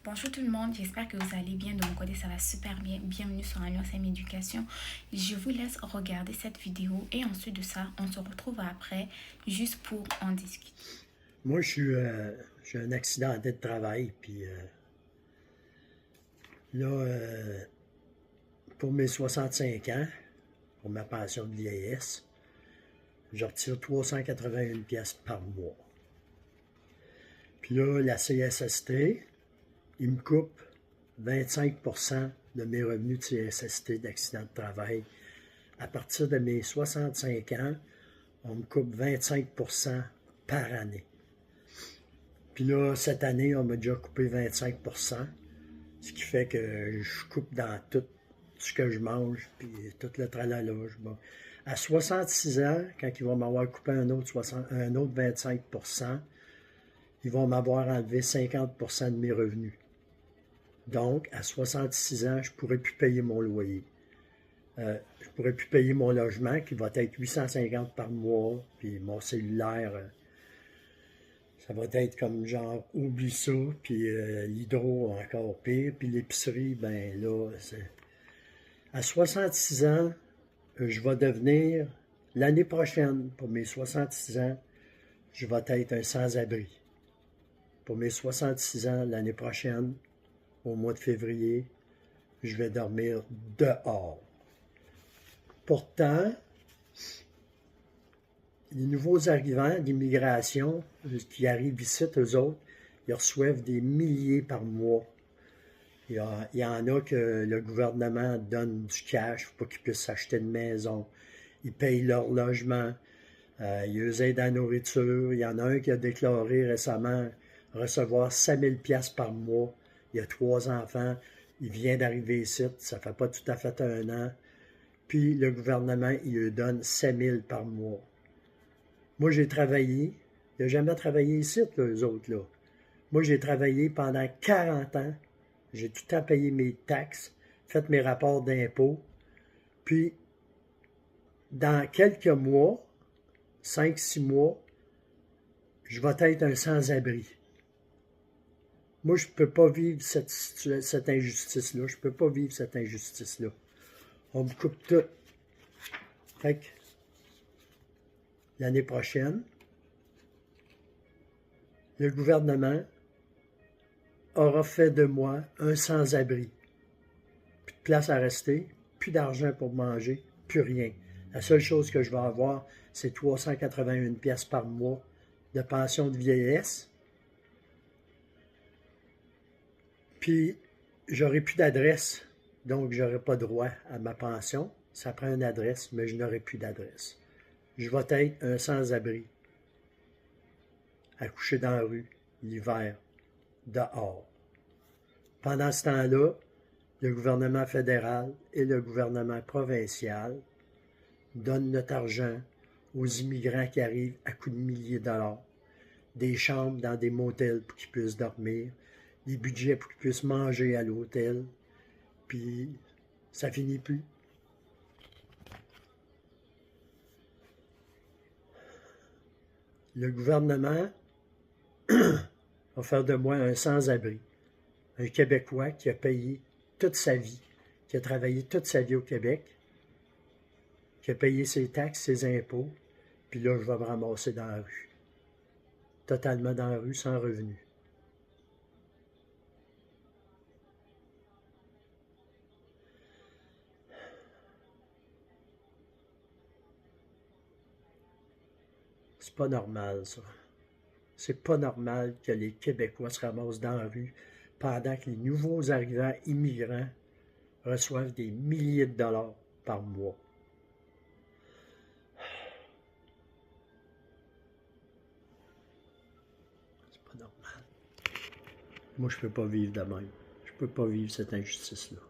Bonjour tout le monde, j'espère que vous allez bien. De mon côté, ça va super bien. Bienvenue sur Alliance M Éducation. Je vous laisse regarder cette vidéo et ensuite de ça, on se retrouve après juste pour en discuter. Moi, j'ai un accidenté de travail, puis là, pour mes 65 ans, pour ma pension de vieillesse, je retire 381 pièces par mois. Puis là, la CSST, il me coupe 25% de mes revenus de CSST d'accident de travail. À partir de mes 65 ans, on me coupe 25% par année. Puis là, cette année, on m'a déjà coupé 25%, ce qui fait que je coupe dans tout ce que je mange, puis tout le tralala. À 66 ans, quand ils vont m'avoir coupé un autre 25%, ils vont m'avoir enlevé 50% de mes revenus. Donc, à 66 ans, je ne pourrai plus payer mon loyer. Je ne pourrai plus payer mon logement, qui va être 850 par mois, puis mon cellulaire, ça va être comme genre, oublie ça, puis l'hydro encore pire, puis l'épicerie, ben là, à 66 ans, je vais devenir, l'année prochaine, pour mes 66 ans, je vais être un sans-abri. Pour mes 66 ans, l'année prochaine, au mois de février, je vais dormir dehors. Pourtant, les nouveaux arrivants d'immigration qui arrivent ici, eux autres, ils reçoivent des milliers par mois. Il y en a que le gouvernement donne du cash pour qu'ils puissent s'acheter une maison. Ils payent leur logement. Ils les aident à la nourriture. Il y en a un qui a déclaré récemment recevoir 5000 pièces par mois. Il a 3 enfants. Il vient d'arriver ici. Ça fait pas tout à fait un an. Puis le gouvernement, il lui donne 5000 par mois. Moi, j'ai travaillé. Il n'a jamais travaillé ici, là, eux autres, là. Moi, j'ai travaillé pendant 40 ans. J'ai tout le temps payé mes taxes, fait mes rapports d'impôts. Puis, dans quelques mois, 5-6 mois, je vais être un sans-abri. Moi, je ne peux pas vivre cette injustice-là. Je ne peux pas vivre cette injustice-là. On me coupe tout. Fait que, l'année prochaine, le gouvernement aura fait de moi un sans-abri. Plus de place à rester, plus d'argent pour manger, plus rien. La seule chose que je vais avoir, c'est 381 pièces par mois de pension de vieillesse. Puis, j'aurai plus d'adresse, donc j'aurai pas droit à ma pension. Ça prend une adresse, mais je n'aurai plus d'adresse. Je vais être un sans-abri, à coucher dans la rue, l'hiver, dehors. Pendant ce temps-là, le gouvernement fédéral et le gouvernement provincial donnent notre argent aux immigrants qui arrivent à coups de milliers de dollars, des chambres dans des motels pour qu'ils puissent dormir, des budgets pour qu'ils puissent manger à l'hôtel, puis ça finit plus. Le gouvernement va faire de moi un sans-abri, un Québécois qui a payé toute sa vie, qui a travaillé toute sa vie au Québec, qui a payé ses taxes, ses impôts, puis là, je vais me ramasser dans la rue. Totalement dans la rue, sans revenu. C'est pas normal, ça. C'est pas normal que les Québécois se ramassent dans la rue pendant que les nouveaux arrivants immigrants reçoivent des milliers de dollars par mois. C'est pas normal. Moi, je peux pas vivre de même. Je peux pas vivre cette injustice-là.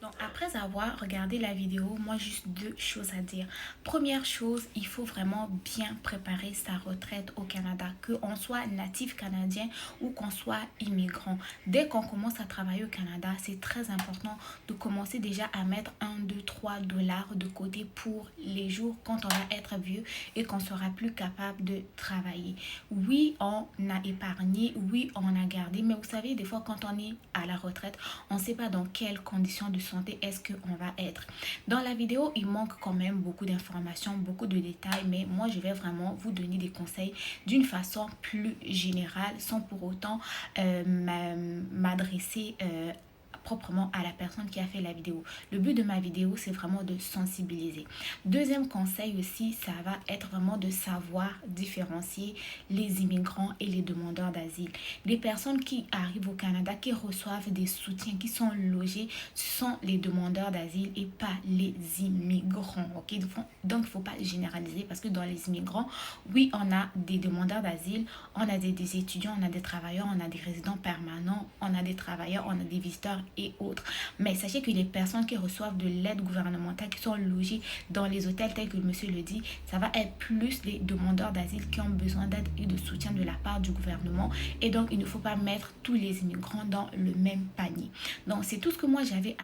Donc, après avoir regardé la vidéo, moi, juste deux choses à dire. Première chose, il faut vraiment bien préparer sa retraite au Canada, qu'on soit natif canadien ou qu'on soit immigrant. Dès qu'on commence à travailler au Canada, c'est très important de commencer déjà à mettre 1, 2, 3 $ de côté pour les jours quand on va être vieux et qu'on sera plus capable de travailler. Oui, on a épargné, oui, on a gardé, mais vous savez, des fois, quand on est à la retraite, on ne sait pas dans quelles conditions de santé est-ce qu'on va être. Dans la vidéo, il manque quand même beaucoup d'informations, beaucoup de détails, mais moi, je vais vraiment vous donner des conseils d'une façon plus générale, sans pour autant m'adresser proprement à la personne qui a fait la vidéo. Le but de ma vidéo, c'est vraiment de sensibiliser. Deuxième conseil aussi, ça va être vraiment de savoir différencier les immigrants et les demandeurs d'asile. Les personnes qui arrivent au Canada, qui reçoivent des soutiens, qui sont logés, ce sont les demandeurs d'asile et pas les immigrants. Ok, donc, il ne faut pas généraliser parce que dans les immigrants, oui, on a des demandeurs d'asile, on a des étudiants, on a des travailleurs, on a des résidents permanents, on a des travailleurs, on a des visiteurs et autres. Mais sachez que les personnes qui reçoivent de l'aide gouvernementale, qui sont logées dans les hôtels tels que le monsieur le dit, ça va être plus les demandeurs d'asile qui ont besoin d'aide et de soutien de la part du gouvernement. Et donc, il ne faut pas mettre tous les immigrants dans le même panier. Donc, c'est tout ce que moi j'avais